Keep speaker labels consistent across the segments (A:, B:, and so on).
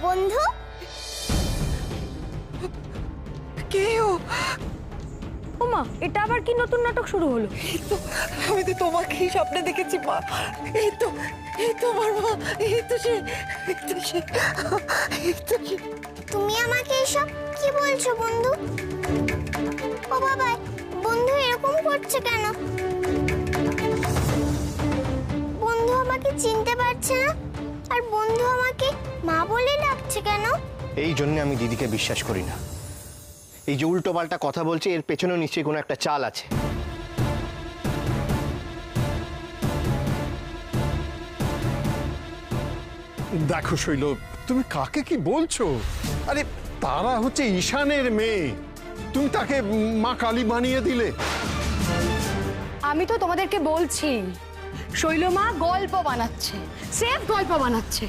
A: বন্ধু।
B: কে ও?
C: ওমা, এটা আবার কি নতুন নাটক শুরু হলো?
B: আমি তো তোমাকেই স্বপ্নে দেখেছি মা। এই তো আমার মা, এই তো সে।
A: তুমি আমাকে এসব কি বলছো বন্ধু? ও বাবা, বন্ধু এরকম করছে কেন? বন্ধু আমাকে চিনতে পারছে না, আর বন্ধু আমাকে মা বলে ডাকছে কেন?
D: এই জন্য আমি দিদিকে বিশ্বাস করি না। এই যে উল্টো পাল্টা কথা বলছে, এর পেছনেও নিশ্চয়ই কোনো একটা চাল আছে।
E: দেখো শৈল, তুমি কাকে কি বলছো? আরে তারা হচ্ছে ঈশানের মেয়ে, তুমি তাকে মা কালী বানিয়ে দিলে।
C: আমি তো তোমাদেরকে বলছি, শৈলমা গল্প বানাচ্ছে, সেফ গল্প বানাচ্ছে।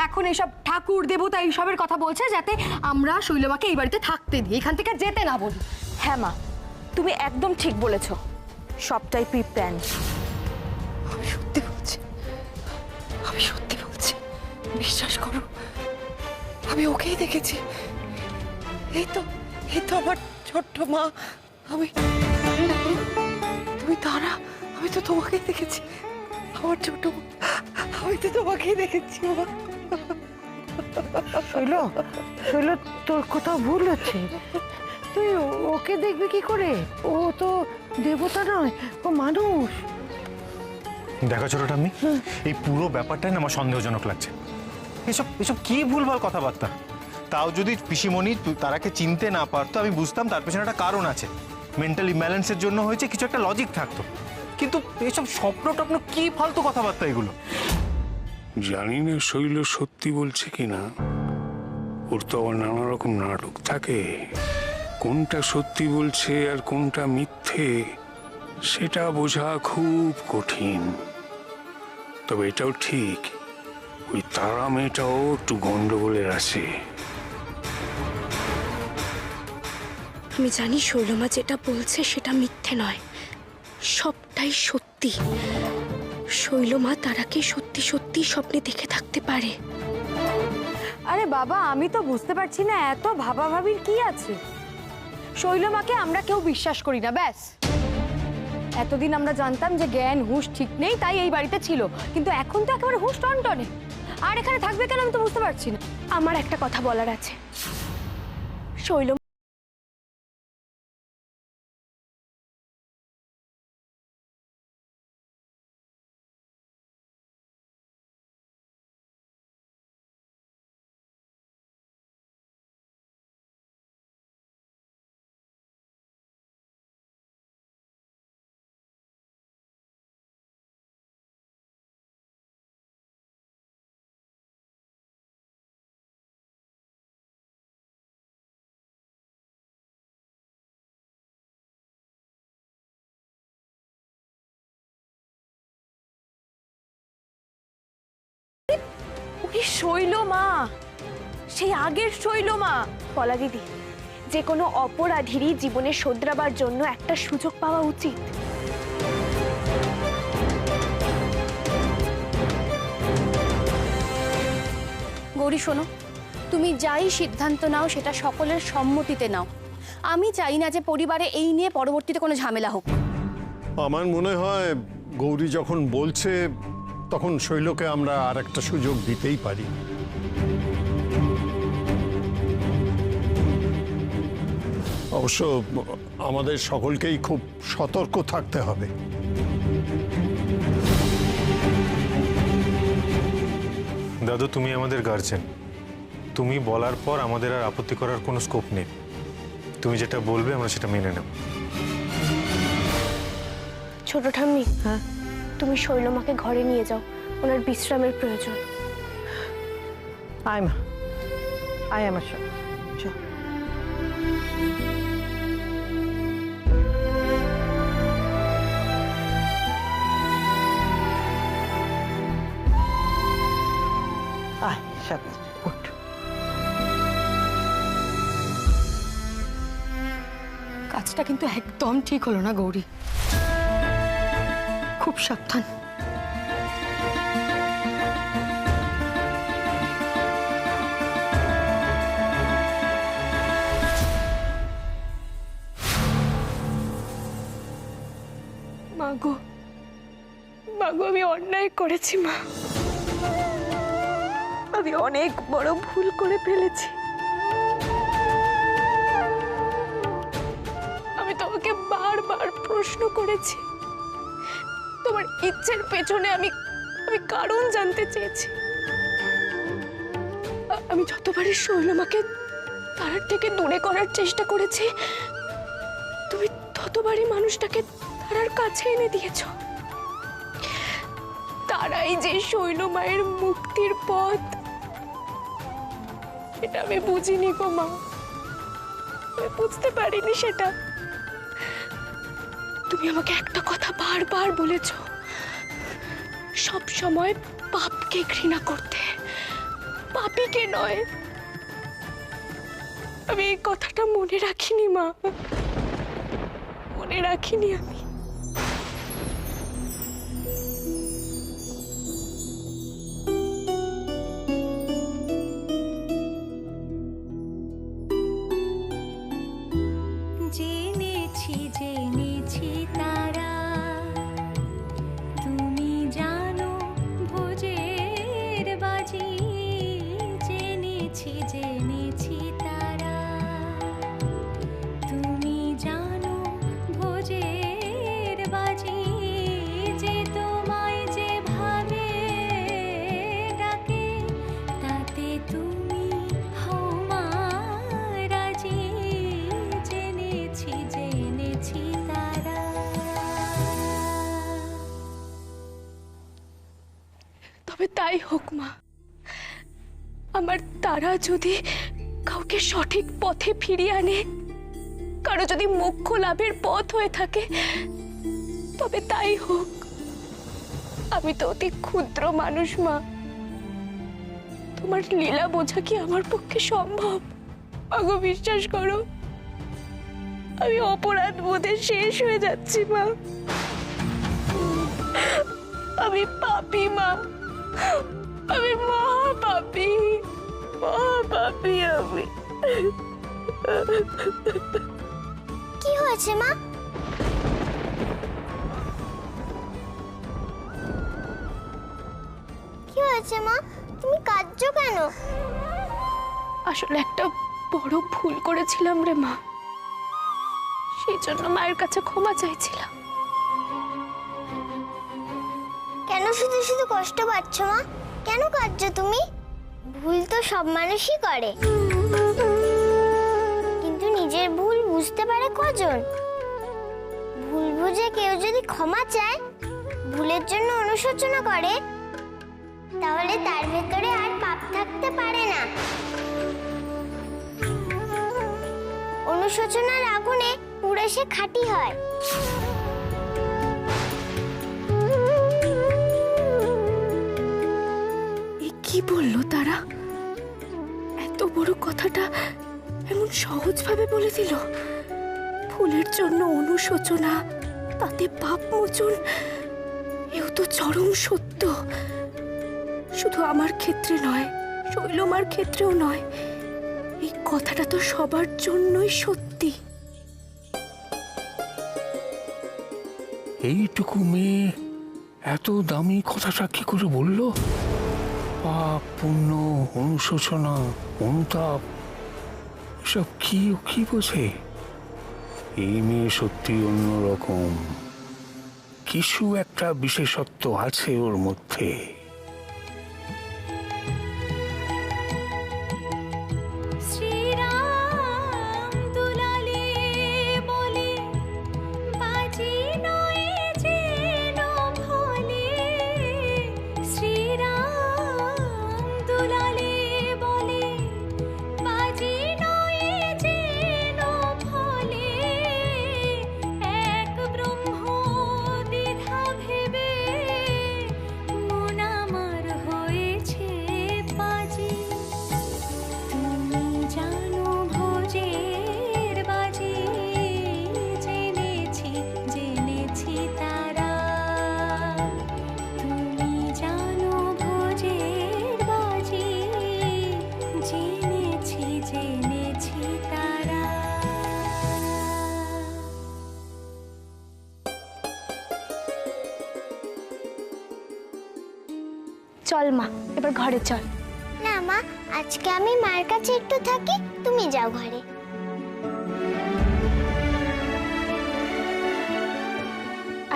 C: এখন এইসব ঠাকুর দেবতা এইসবের কথা বলছে যাতে আমরা শৈলমাকে এই বাড়িতে থাকতে দিই, এখান থেকে যেতে না বলি।
F: হ্যাঁ মা, তুমি একদম ঠিক বলেছো, সবটাই প্রি প্ল্যান।
B: আমি সত্যি বলছি, বিশ্বাস করো, আমি ওকেই দেখেছি। এই তো আমার ছোট্ট মা। তুমি তারা, আমি তো তোমাকেই দেখেছি আমার ছোট মা, আমি তো তোমাকেই দেখেছি মা।
G: শৈল, তোর কোথাও ভুল হচ্ছে। তুই ওকে দেখবি কি করে? ও তো দেবতা নয়, ও মানুষ।
H: দেখো ছোট ঠাম্মি, এই পুরো ব্যাপারটাই না আমার সন্দেহজনক লাগছে। এসব কি ভুলভাল কথাবার্তা। তাও যদি পিসিমণি তারাকে চিনতে না পারতো, আমি বুঝতাম তার পেছনে একটা কারণ আছে, মেন্টাল ইমব্যালেন্সের জন্য হয়েছে, কিছু একটা লজিক থাকতো। কিন্তু এসব স্বপ্ন টপ্ন কি ফালতু কথাবার্তা এগুলো।
I: জানি না শৈল সত্যি বলছে কিনা, ওর তো আবার নানা রকম নাটক থাকে। কোনটা সত্যি বলছে আর কোনটা মিথ্যে সেটা বোঝা খুব কঠিন। তবে এটাও ঠিক, ওই তারা মেয়েটাও একটু গন্ডগোলের আছে।
J: আমি জানি শৈলমা যেটা বলছে সেটা মিথ্যে নয়, সবটাই সত্যি। শৈলমা তারাকে সত্যি সত্যি স্বপ্নে দেখে থাকতে পারে।
C: আরে বাবা, আমি তো বুঝতে পারছি না এত ভাবাভাবির কি আছে। শৈলমাকে আমরা কেউ বিশ্বাস করি না, ব্যাস। এতদিন আমরা জানতাম যে জ্ঞান হুঁশ ঠিক নেই, তাই এই বাড়িতে ছিল, কিন্তু এখন তো একেবারে হুঁশ টনটনে। আর এখানে থাকবে কেন আমি তো বুঝতে পারছি না।
J: আমার একটা কথা বলার আছে। শৈলমা
F: শৈলমা, সেই আগের শৈলমা। পলা দিদি, যে কোনো অপরাধীরই জীবনে শোধরাবার জন্য একটা সুযোগ পাওয়া উচিত।
C: গৌরী শোনো, তুমি যাই সিদ্ধান্ত নাও সেটা সকলের সম্মতিতে নাও। আমি চাই না যে পরিবারে এই নিয়ে পরবর্তীতে কোনো ঝামেলা হোক।
E: আমার মনে হয় গৌরী যখন বলছে তখন শৈলকে আমরা আর একটা সুযোগ দিতেই পারি। অবশ্য আমাদের সকলকেই খুব সতর্ক থাকতে হবে।
H: দাদু, তুমি আমাদের গার্জেন, তুমি বলার পর আমাদের আর আপত্তি করার কোনো স্কোপ নেই। তুমি যেটা বলবে আমরা সেটা মেনে নেব।
J: ছোট ঠাম্মি, তুমি শৈলমাকে ঘরে নিয়ে যাও, ওনার বিশ্রামের প্রয়োজন।
G: আয় মা, আয় আমার সঙ্গে চল। আয় সাবধানে উঠ।
C: কাজটা কিন্তু একদম ঠিক হলো না গৌরী, খুব সাবধান।
F: করেছি মা, আমি অনেক বড় ভুল করে ফেলেছি। আমি তোমাকে বারবার প্রশ্ন করেছি, তোমার ইচ্ছের পেছনে আমি কারণ জানতে চেয়েছি। আমি যতবারই শৈলমাকে তার থেকে দূরে করার চেষ্টা করেছি, তুমি ততবারই মানুষটাকে তারার কাছে এনে দিয়েছ। তারাই যে শৈলমায়ের মুক্তির পথ, এটা আমি বুঝিনি গো মা, আমি বুঝতে পারিনি সেটা। তুমি আমাকে একটা কথা বারবার বলেছ, সব সময় পাপকে ঘৃণা করতে, পাপীকে নয়। আমি এই কথাটা মনে রাখিনি মা, মনে রাখিনি আমি।
K: জেনেছি তারা তুমি জানো ভোজের বাজি, জেনেছি তারা তুমি জানো ভোজের বাজি, যে তোমায় যেভাবে ডাকে তাতে তুমি হও মা রাজি, জেনেছি তারা।
F: তবে তাই হোক মা, আমার তারা যদি কাউকে সঠিক পথে ফিরিয়ে আনে, কারো যদি মোক্ষ লাভের পথ হয়ে থাকে, তবে তাই হোক। আমি তো অতি ক্ষুদ্র মানুষ মা, তোমার লীলা বোঝা কি আমার পক্ষে সম্ভব? আগো বিশ্বাস করো, আমি অপরাধ বোধে শেষ হয়ে যাচ্ছি মা। আমি পাপী মা, আমি মহাপাপী, মহাপাপী আমি।
A: কি হয়েছে মা? কি হয়েছে মা, তুমি কাঁদছো কেন?
F: আসলে একটা বড় ভুল করেছিলাম রে মা, সেই জন্য মায়ের কাছে ক্ষমা চাইছিলাম।
A: কেন শুধু শুধু কষ্ট পাচ্ছ মা? কেন কাঁদছো তুমি? ভুল তো সব মানুষই করে, কিন্তু নিজের ভুল বুঝতে পারে কজন? ভুল বুঝে কেউ যদি ক্ষমা চায়, ভুলের জন্য অনুশোচনা করে, তাহলে তার ভেতরে আর পাপ থাকতে পারে না। অনুশোচনার আগুনে পুড়ে সে খাঁটি হয়।
F: কি বললো তারা? এত বড় কথাটা এমন সহজভাবে বলে দিল। ভুলের জন্য অনুশোচনা, তাতে পাপ মোচন, এও তো চরম সত্য। শুধু আমার ক্ষেত্রে নয়, শৈলমার ক্ষেত্রেও নয়, এই কথাটা তো সবার জন্যই সত্যি।
I: এইটুকু মেয়ে এত দামি কথাটা কি করে বললো? পাপ, পুণ্য, অনুশোচনা, অনুতাপ, এসব কি বোঝে? এই মেয়ে সত্যি অন্যরকম, কিছু একটা বিশেষত্ব আছে ওর মধ্যে।
K: শ্রীরাম দুলালে বলে বাজি নয় যেন ভোলে, শ্রীরাম দুলালে বলে বাজি নয় যেন ভোলে, এক ব্রহ্ম দ্বিধা ভেবে মোনা
J: চল মা, এবার ঘরে চল।
A: না মা, আজকে আমি মার কাছে একটু থাকি, তুমি যাও ঘরে।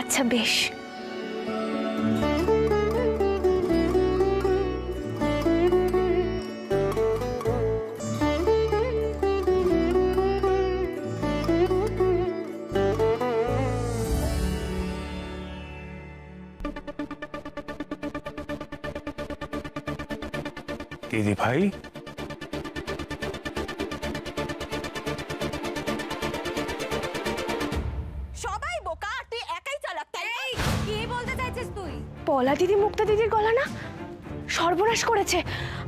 J: আচ্ছা বেশ।
I: দিদি ভাই,
F: সবাই বোকা, আর তুই একাই চালাক, তাই না?
K: কি বলতে চাইছিস তুই?
J: পলা দিদি মুক্তা দিদির গলা না সর্বনাশ করেছে,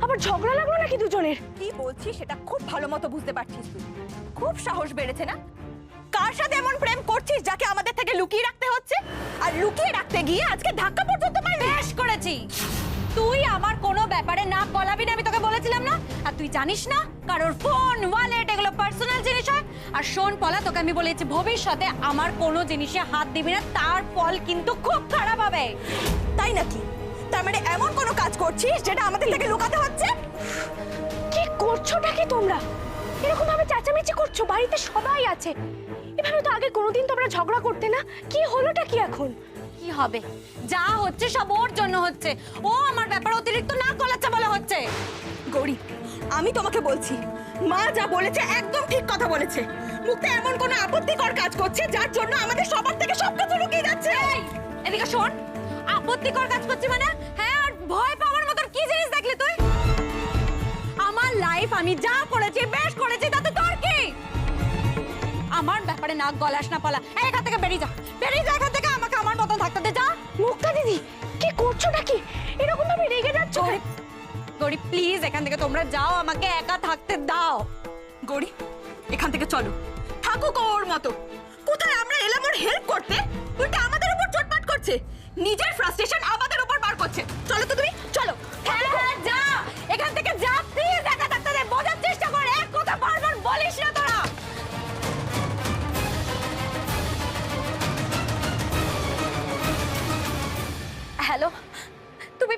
J: আবার ঝগড়া লাগলো নাকি দুজনের?
F: কি বলছিস সেটা খুব ভালো মতো বুঝতে পারছিস তুই। খুব সাহস বেড়েছে না? কার সাথে এমন প্রেম করছিস যাকে আমাদের থেকে লুকিয়ে রাখতে হচ্ছে? আর লুকিয়ে রাখতে গিয়ে আজকে ধাক্কা পর্যন্ত মারলি।
K: বেশ করেছি। তুই আমার কোনো ব্যাপারে নাক গলাবি না, আমি তোকে বলেছিলাম না? আর তুই জানিস না কারোর ফোন, ওয়ালেট এগুলো পার্সোনাল জিনিস হয়। আর শোন পলা, তোকে আমি বলেছি ভবিষ্যতে আমার কোনো জিনিসে হাত দিবি না, তার ফল কিন্তু খুব খারাপ হবে।
F: তাই নাকি? তার মানে এমন কোনো কাজ করছিস যেটা আমাদের থেকে লুকাতে হচ্ছে?
J: কি করছোটা কি তোমরা? এরকম ভাবে চেঁচামেচি করছো, বাড়িতে সবাই আছে। এভাবে তো আগে কোনোদিন তোমরা ঝগড়া করতে না, কি হলোটা কি এখন?
K: কি হবে? যা হচ্ছে সব ওর জন্য হচ্ছে। ও আমার ব্যাপারে অতিরিক্ত নাক গলাচ্ছে বলে হচ্ছে।
F: গৌরী, আমি তোমাকে বলছি, মা যা বলেছে একদম ঠিক কথা বলেছে। মুক্তা এমন কোনো আপত্তিকর কাজ করছে যার জন্য আমাদের সবার থেকে সবকিছু লুকিয়ে যাচ্ছে।
K: এই, এদিকে শোন, আপত্তিকর কাজ করছি মানে? হ্যাঁ, আর ভয় পাওয়ার মতন কি জিনিস দেখলি তুই? আমার লাইফ আমি যা করেছি বেশ করেছি, তাতে তোর কি? আমার ব্যাপারে নাক গলাস না পলা। এই, এখান থেকে বেরিয়ে যা, বেরিয়ে যা এখান থেকে, আমাকে আমার মতন থাকতে দে, যা।
J: মুক্তা দিদি, কি করছোটা কি? এরকম ভাবে রেগে যাচ্ছ?
K: গৌরী প্লিজ এখান থেকে তোমরা যাও, আমাকে একা থাকতে দাও।
F: গৌরী, এখান থেকে চলো, থাকুক ওর মতো। কোথায় আমরা এলাম ওর হেল্প করতে, উল্টা আমাদের উপর চটপাট করছে, নিজের ফ্রাস্ট্রেশন আমাদের উপর বার করছে। চলো তো তুমি, চলো।
K: হ্যাঁ, যা এখান থেকে, যা প্লিজ, একা থাকতে দে। বোঝার চেষ্টা কর, এক কথা বারবার বলিস না তোরা। হ্যালো, তুমি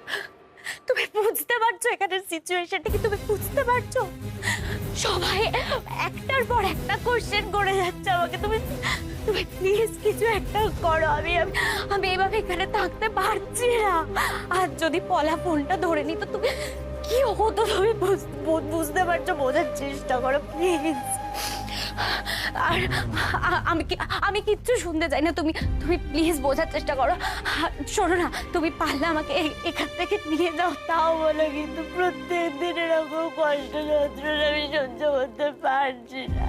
K: তুমি বুঝতে পারছো এখানের সিচুয়েশনটা কি? তুমি বুঝতে পারছো? সবাই একটার পর একটা কোশ্চেন করে যাচ্ছে আমাকে। তুমি তুমি প্লিজ কিছু একটা করো। আমি এইভাবে এখানে থাকতে পারছি না। আর যদি পলা ফোনটা ধরে নিত, তুমি কি হতো তুমি বুঝতে পারছো? বোঝার চেষ্টা করো প্লিজ। আর আমি কিচ্ছু শুনতে চাই না। তুমি প্লিজ বোঝার চেষ্টা করো। শোনো না, তুমি পারলে আমাকে এখান থেকে নিয়ে যাও, তাও বলো, কিন্তু প্রত্যেক দিন এরকম কষ্ট যন্ত্রণা আমি সহ্য করতে পারছি না।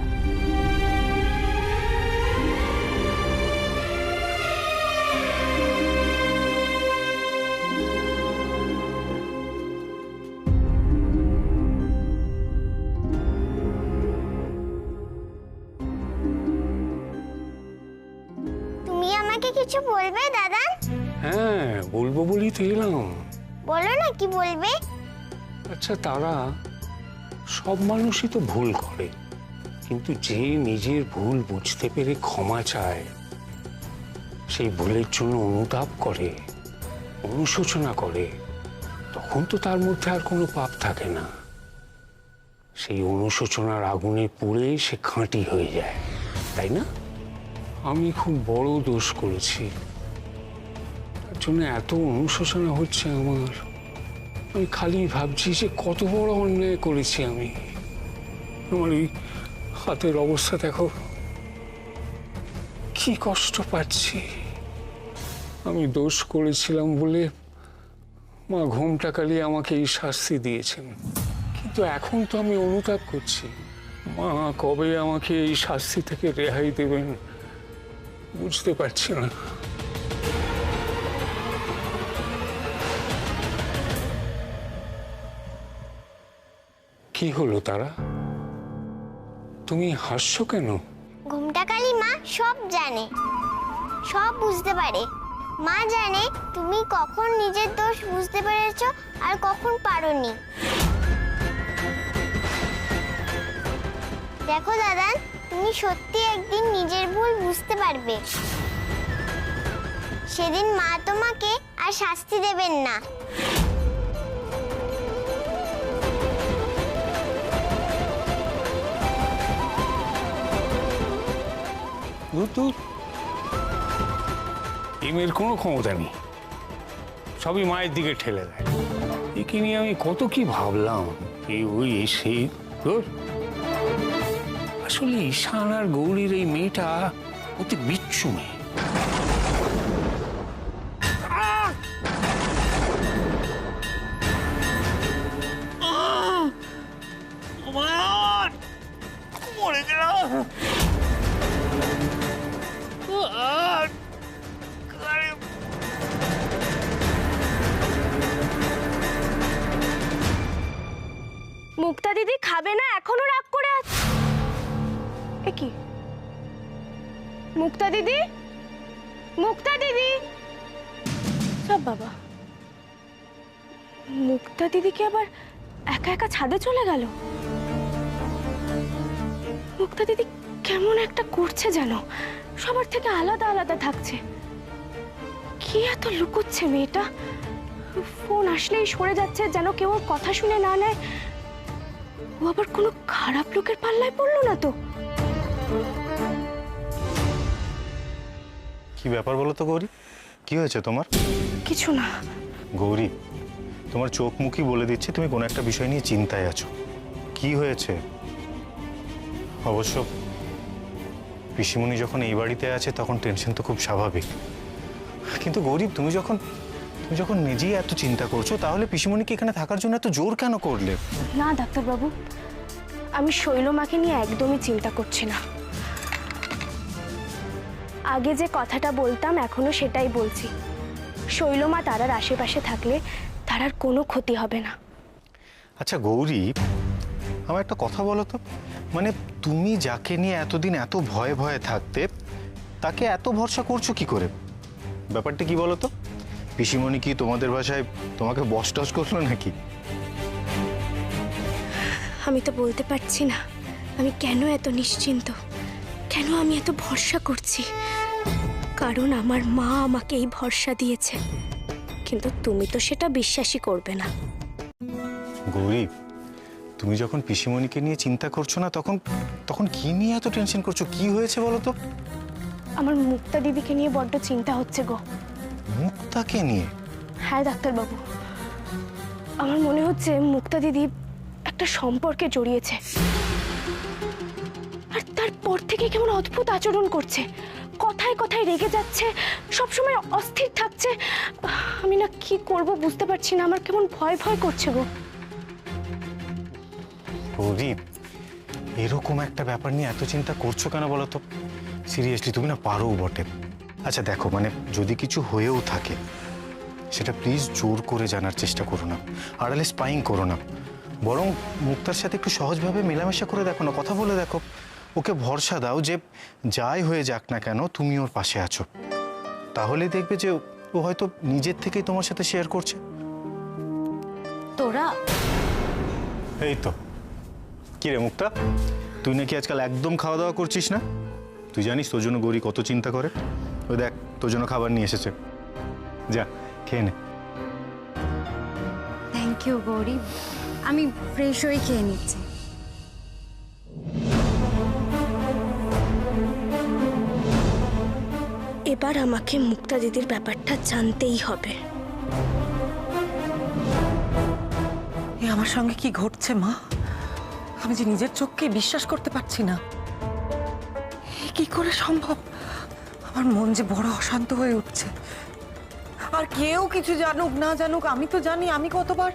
A: কিছু বলবে দাদা?
I: হ্যাঁ, বলবো বলি তো এলাম।
A: বলো না, কি বলবে?
I: আচ্ছা, তারা সব মানুষই তো ভুল করে, কিন্তু যে নিজের ভুল বুঝতে পেরে ক্ষমা চায়, সেই ভুলের জন্য অনুতাপ করে, অনুশোচনা করে, তখন তো তার মধ্যে আর কোনো পাপ থাকে না। সেই অনুশোচনার আগুনে পুড়ে সে খাঁটি হয়ে যায়, তাই না? আমি খুব বড় দোষ করেছি, তার জন্য এত অনুশোচনা হচ্ছে আমার। আমি খালি ভাবছি যে কত বড় অন্যায় করেছি আমি। আমার এই হাতের অবস্থা দেখো, কি কষ্ট পাচ্ছি। আমি দোষ করেছিলাম বলে মা ঘোমটা কালিয়ে আমাকে এই শাস্তি দিয়েছেন, কিন্তু এখন তো আমি অনুতাপ করছি, মা কবে আমাকে এই শাস্তি থেকে রেহাই দেবেন বুঝতে পারছি না। কি হলো তারা? তুমি হাসছো কেন?
A: ঘুমটা কালী মা সব জানে, সব বুঝতে পারে। মা জানে তুমি কখন নিজের দোষ বুঝতে পেরেছো আর কখন পারোনি। দেখো দাদা, তুমি সত্যি একদিন নিজের ভুল বুঝতে পারবে। সেদিন মা তোমাকে আর শাস্তি দেবেন না।
I: দূর, এই মেয়ের কোনো ক্ষমতা নেই, সবই মায়ের দিকে ঠেলে দেয়। একে নিয়ে আমি কত কি ভাবলাম, এই ওই এসে ধুর। আসলে ঈশান আর গৌরীর এই মেয়েটা অতি বিচ্ছু মেয়ে। মরে গেলাম।
J: মুক্তা দিদি খাবে না, এখনো রাগ করে আছে। এ কি? মুক্তা দিদি, মুক্তা দিদি, সব বাবা, মুক্তা দিদি কি আবার একা একা ছাদে চলে গেল? মুক্তা দিদি কেমন একটা করছে যেন, সবার থেকে আলাদা আলাদা থাকছে। কি এত লুকোচ্ছে মেয়েটা? ফোন আসলেই সরে যাচ্ছে, যেন কেউ ওর কথা শুনে না নেয়। ও আবার কোনো খারাপ লোকের পাল্লায় পড়লো না তো?
H: কি ব্যাপার বলো তো গৌরী, কি হয়েছে তোমার?
J: কিছু না।
H: গৌরী, তোমার চোখ মুখই বলে দিচ্ছে তুমি কোনো একটা বিষয় নিয়ে চিন্তায় আছো। কি হয়েছে? অবশ্য পিসিমণি যখন এই বাড়িতে আছে তখন টেনশন তো খুব স্বাভাবিক, কিন্তু গৌরী তুমি যখন নিজেই এত চিন্তা করছো, তাহলে পিসিমণিকে এখানে থাকার জন্য এত জোর কেন করলে?
J: না ডাক্তারবাবু, আমি শৈলমাকে নিয়ে একদমই চিন্তা করছি না। আগে যে কথাটা বলতাম এখনো সেটাই বলছি। শৈলমা তারার আশেপাশে থাকলে তারার কোনো ক্ষতি হবে না।
H: আচ্ছা গৌরী, আমার একটা কথা বলো তো, মানে তুমি যাকে নিয়ে এতদিন এত ভয়ে ভয়ে থাকতে, তাকে এত ভরসা করছো কি করে? ব্যাপারটা কি বলো তো? পিসিমণি কি তোমাদের বাসায় তোমাকে বস টস করলো নাকি?
J: আমি তো বলতে পারছি না আমি কেন এত নিশ্চিন্ত, কেন আমি এত ভরসা করছি। কারণ আমার মা আমাকে এই ভরসা দিয়েছে, কিন্তু তুমি তো সেটা বিশ্বাসই করবে না।
H: গৌরী, তুমি যখন পিসিমণিকে নিয়ে চিন্তা করছো না, তখন কি নিয়ে এত টেনশন করছো? কি হয়েছে বলো তো?
J: আমার মুক্তা দিদিকে নিয়ে বড্ড চিন্তা হচ্ছে গো।
H: মুক্তাকে নিয়ে?
J: হ্যাঁ ডাক্তারবাবু, আমার মনে হচ্ছে মুক্তা দিদি একটা সম্পর্কে জড়িয়েছে, আর তারপর থেকে কেমন অদ্ভুত আচরণ করছে, কথায় কথায় রেগে যাচ্ছে, সবসময় অস্থির থাকছে। আমি না কি করব বুঝতে পারছি না, আমার কেমন ভয় ভয় করছে গো।
H: গৌরী, এরকম একটা ব্যাপার নিয়ে এত চিন্তা করছো কেন বলো তো? সিরিয়াসলি তুমি না পারো বটে। আচ্ছা দেখো, মানে যদি কিছু হয়েও থাকে সেটা প্লিজ জোর করে জানার চেষ্টা করো না, আড়ালে স্পাইং করো না, বরং মুক্তার সাথে একটু সহজভাবে মেলামেশা করে দেখো না, কথা বলে দেখো। ওকে ভরসা দাও যে যাই হয়ে যাক না কেন তুমি ওর পাশে আছো, তাহলে দেখবে যে ও হয়তো নিজের থেকেই তোমার সাথে শেয়ার করছে।
K: তোরা
H: এই তো। কি রে মুক্তা, তুই নাকি আজকাল একদম খাওয়া দাওয়া করছিস না? তুই জানিস তোর জন্য গৌরী কত চিন্তা করে? ওই দেখ তোর জন্য খাবার নিয়ে এসেছে, যা খেয়ে নে।
C: থ্যাংক ইউ গৌরী, আমি ফ্রেশ হয়ে খেয়ে নিচ্ছি।
J: এবার আমাকে মুক্তা দিদির ব্যাপারটা জানতেই হবে।
B: আমার সঙ্গে কি ঘটছে মা? আমি যে নিজের চোখকে বিশ্বাস করতে পারছি না। কি করে সম্ভব? আমার মন যে বড় অশান্ত হয়ে উঠছে। আর কেউ কিছু জানুক না জানুক, আমি তো জানি আমি কতবার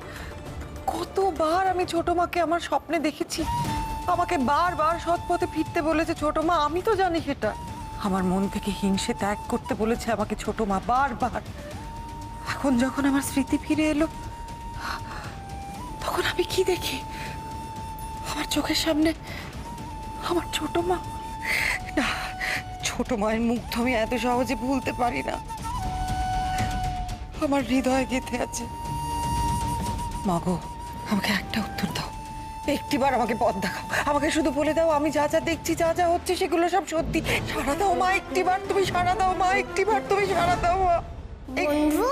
B: আমি ছোট মাকে আমার স্বপ্নে দেখেছি। আমাকে বারবার সৎ পথে ফিরতে বলেছে ছোট মা, আমি তো জানি সেটা। আমার মন থেকে হিংসে ত্যাগ করতে বলেছে আমাকে ছোট মা বারবার। এখন যখন আমার স্মৃতি ফিরে এলো, তখন আমি কি দেখি? আমার চোখের সামনে আমার ছোট মা। না, ছোট মায়ের মুখ তো আমি এত সহজে ভুলতে পারি না। আমার হৃদয়ে গেঁথে আছে। মা গো, আমাকে একটা উত্তর দাও, একটিবার আমাকে পথ দেখাও, আমাকে শুধু বলে দাও আমি যা যা দেখছি, যা যা হচ্ছে সেগুলো সব সত্যি। সাড়া দাও মা, একটিবার তুমি সাড়া দাও মা, একটিবার তুমি সাড়া দাও মা।
A: বন্ধু,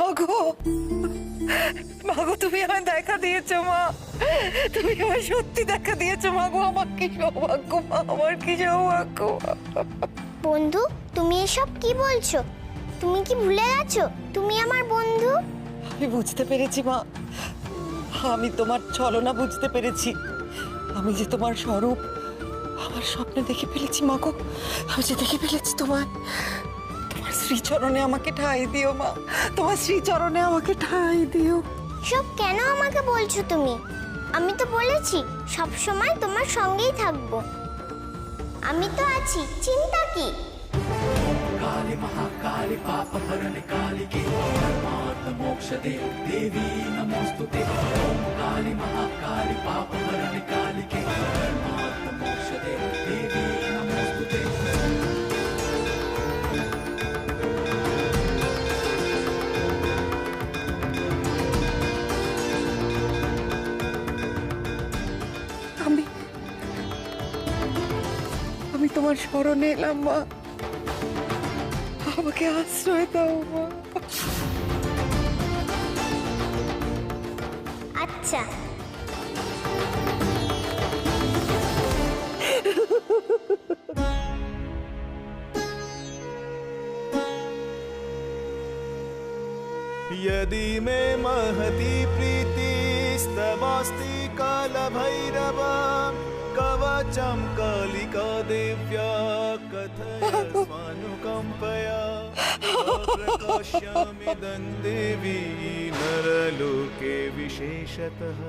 B: মাগো মাগো, তুমি আমায় দেখা দিয়েছো মা, তুমি আমায় সত্যি দেখা দিয়েছো মাগো। আমার কি সৌভাগ্য মা, আমার কি সৌভাগ্য।
A: বন্ধু, তুমি এসব কি বলছো? তুমি কি ভুলে গেছো তুমি আমার বন্ধু?
B: আমি বুঝতে পেরেছি মা, আমি তোমার ছলনা বুঝতে পেরেছি। আমি যে তোমার স্বরূপ আমার স্বপ্নে দেখে ফেলেছি মাগো, আমি যে দেখে ফেলেছি তোমায়। তোমার শ্রীচরণে আমাকে ঠাঁই দিও মা, তোমার শ্রীচরণে আমাকে ঠাঁই দিও।
A: সব কেন আমাকে বলছো তুমি? আমি তো বলেছি সব সময় তোমার সঙ্গেই থাকবো। আমি তো আছি, চিন্তা কি?
B: আমি তোমার স্মরণে এলাম মা, আমাকে আশ্রয় দাও মা।
A: আচ্ছা,
L: यदि मे महती प्रीतिस्तवास्ति कालभैरव कवचं कालिका देव्या कथयस्मानुकम्पया प्रकाश्यामि देवी नरलोके विशेषतः